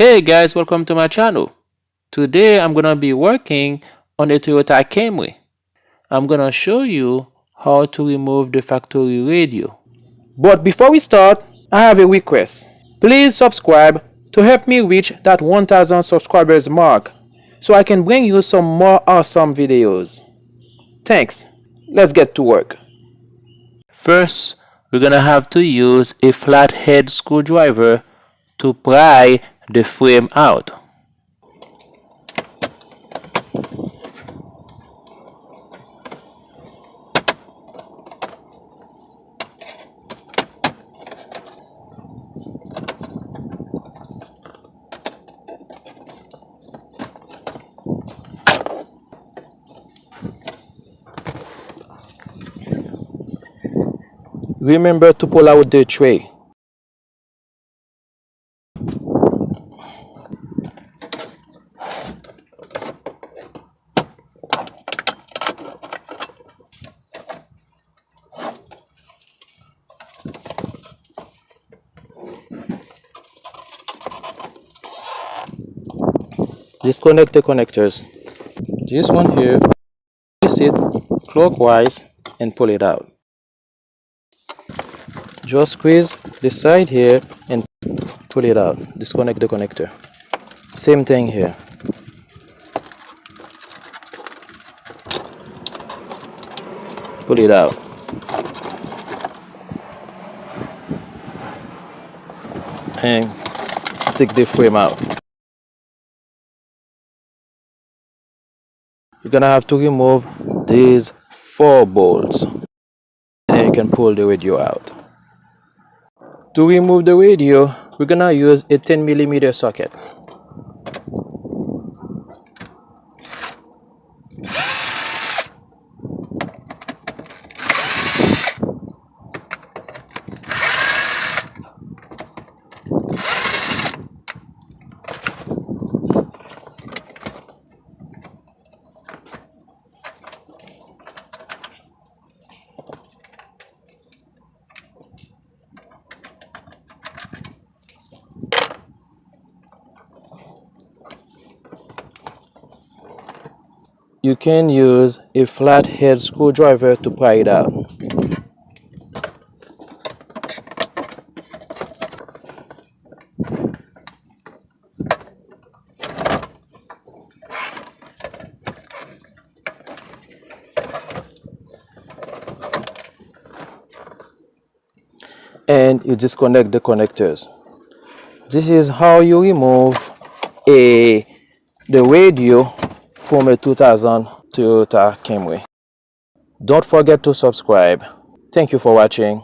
Hey guys, welcome to my channel. Today I'm gonna be working on a Toyota Camry. I'm gonna show you how to remove the factory radio. But before we start, I have a request. Please subscribe to help me reach that 1000 subscribers mark so I can bring you some more awesome videos. Thanks. Let's get to work. First, we're gonna have to use a flathead screwdriver to pry the frame out. Remember to pull out the tray. Disconnect the connectors. This one here, twist it clockwise and pull it out. Just squeeze the side here and pull it out. Disconnect the connector. Same thing here. Pull it out. And take the frame out. You're gonna have to remove these 4 bolts. And then you can pull the radio out. To remove the radio, we're gonna use a 10mm socket. You can use a flathead screwdriver to pry it out. And you disconnect the connectors. This is how you remove the radio from a 2000 Toyota Camry. Don't forget to subscribe. Thank you for watching.